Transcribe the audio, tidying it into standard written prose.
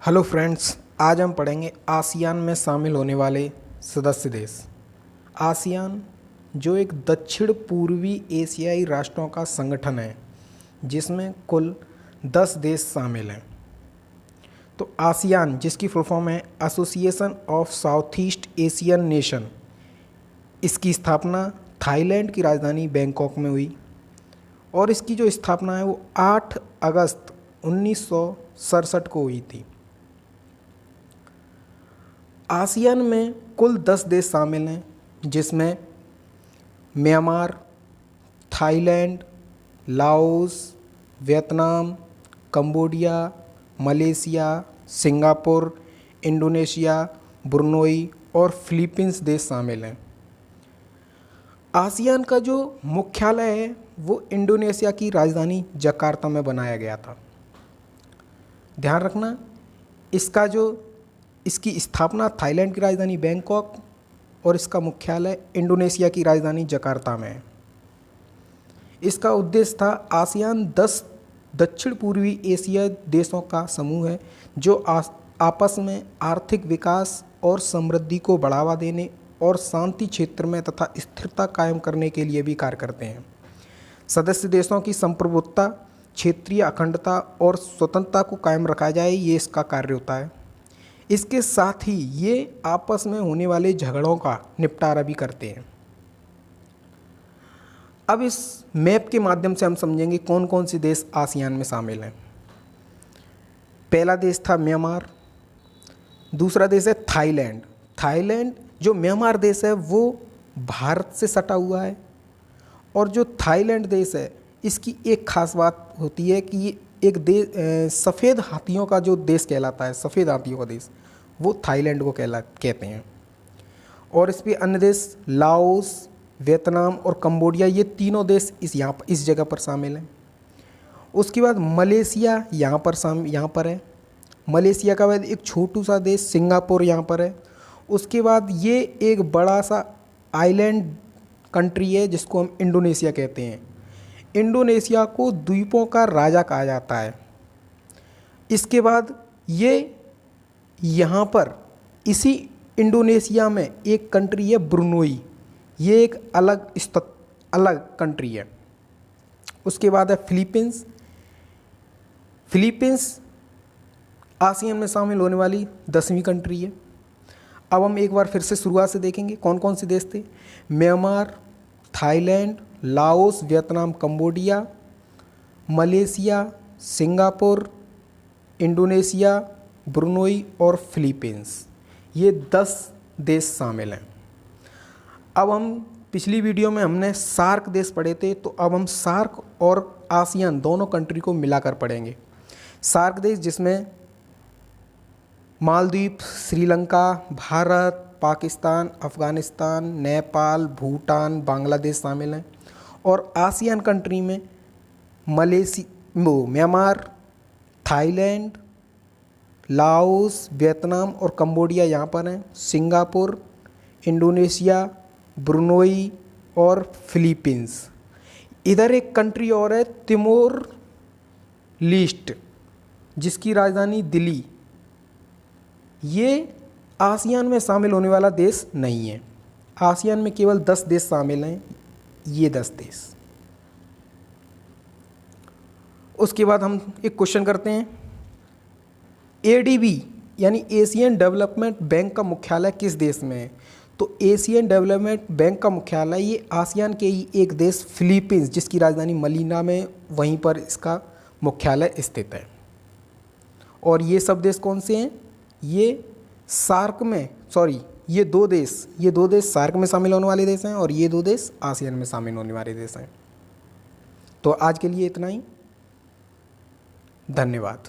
Hello friends, आज हम पढ़ेंगे आसियान में शामिल होने वाले सदस्य देश। आसियान जो एक दक्षिण पूर्वी एशियाई राष्ट्रों का संगठन है जिसमें कुल 10 देश शामिल हैं। तो आसियान जिसकी फुल फॉर्म है association of south east Asian nation, इसकी स्थापना थाईलैंड की राजधानी बैंकॉक में हुई और इसकी जो स्थापना है वो 8 अगस्त 1967 को हुई थी। आसियान में कुल 10 देश शामिल हैं जिसमें Myanmar, Thailand, Laos, Vietnam, Cambodia, Malaysia, Singapore, Indonesia, Brunei और फिलीपींस देश शामिल हैं। आसियान का जो मुख्यालय है वो इंडोनेशिया की राजधानी जकार्ता में बनाया गया था। ध्यान रखना, इसकी स्थापना थाईलैंड की राजधानी बैंकॉक और इसका मुख्यालय इंडोनेशिया की राजधानी जकार्ता में है। इसका उद्देश्य था आसियान 10 दक्षिण पूर्वी एशिया देशों का समूह है जो आपस में आर्थिक विकास और समृद्धि को बढ़ावा देने और शांति क्षेत्र में तथा स्थिरता कायम करने के लिए भी कार्य करते हैं। सदस्य देशों की संप्रभुता, क्षेत्रीय अखंडता और स्वतंत्रता को कायम रखा जाए, ये इसका कार्य होता है। इसके साथ ही ये आपस में होने वाले झगड़ों का निपटारा भी करते हैं। अब इस मैप के माध्यम से हम समझेंगे कौन कौन से देश आसियान में शामिल हैं। पहला देश था म्यांमार, दूसरा देश है थाईलैंड। थाईलैंड जो म्यांमार देश है वो भारत से सटा हुआ है और जो थाईलैंड देश है इसकी एक खास बात होती है कि ये एक देश सफ़ेद हाथियों का जो देश कहलाता है, सफ़ेद हाथियों का देश, वो थाईलैंड को कहते हैं। और इस पे अन्य देश लाओस, वियतनाम और कंबोडिया, ये तीनों देश इस जगह पर शामिल हैं। उसके बाद मलेशिया यहाँ पर है। मलेशिया का बाद एक छोटू सा देश सिंगापुर यहाँ पर है। उसके बाद ये एक बड़ा सा आइलैंड कंट्री है जिसको हम इंडोनेशिया कहते हैं। इंडोनेशिया को द्वीपों का राजा कहा जाता है। इसके बाद ये यहाँ पर इसी इंडोनेशिया में एक कंट्री है ब्रुनोई, ये एक अलग कंट्री है। उसके बाद है फिलीपींस। फिलीपींस आसियान में शामिल होने वाली 10वीं कंट्री है। अब हम एक बार फिर से शुरुआत से देखेंगे कौन कौन से देश थे। Myanmar, Thailand, Laos, Vietnam, Cambodia, Malaysia, Singapore, Indonesia, Brunei और फिलीपींस, ये 10 देश शामिल हैं। अब हम पिछली वीडियो में हमने सार्क देश पढ़े थे, तो अब हम सार्क और आसियान दोनों कंट्री को मिलाकर पढ़ेंगे। सार्क देश जिसमें मालदीव, श्रीलंका, भारत, पाकिस्तान, अफ़गानिस्तान, नेपाल, भूटान, बांग्लादेश शामिल हैं। और आसियान कंट्री में म्यांमार, थाईलैंड, लाओस, वियतनाम और कंबोडिया यहाँ पर हैं। सिंगापुर, इंडोनेशिया, ब्रुनोई और फिलीपींस। इधर एक कंट्री और है तिमोर लीस्ट, जिसकी राजधानी दिल्ली। ये आसियान में शामिल होने वाला देश नहीं है। आसियान में केवल 10 देश शामिल हैं, ये 10 देश। उसके बाद हम एक क्वेश्चन करते हैं। एडीबी यानी एशियन डेवलपमेंट बैंक का मुख्यालय किस देश में है? तो एशियन डेवलपमेंट बैंक का मुख्यालय ये आसियान के ही एक देश फिलीपींस, जिसकी राजधानी मनीला में, वहीं पर इसका मुख्यालय स्थित है। और ये सब देश कौन से हैं? ये सार्क में, ये दो देश सार्क में शामिल होने वाले देश हैं और ये 2 देश आसियान में शामिल होने वाले देश हैं। तो आज के लिए इतना ही। धन्यवाद।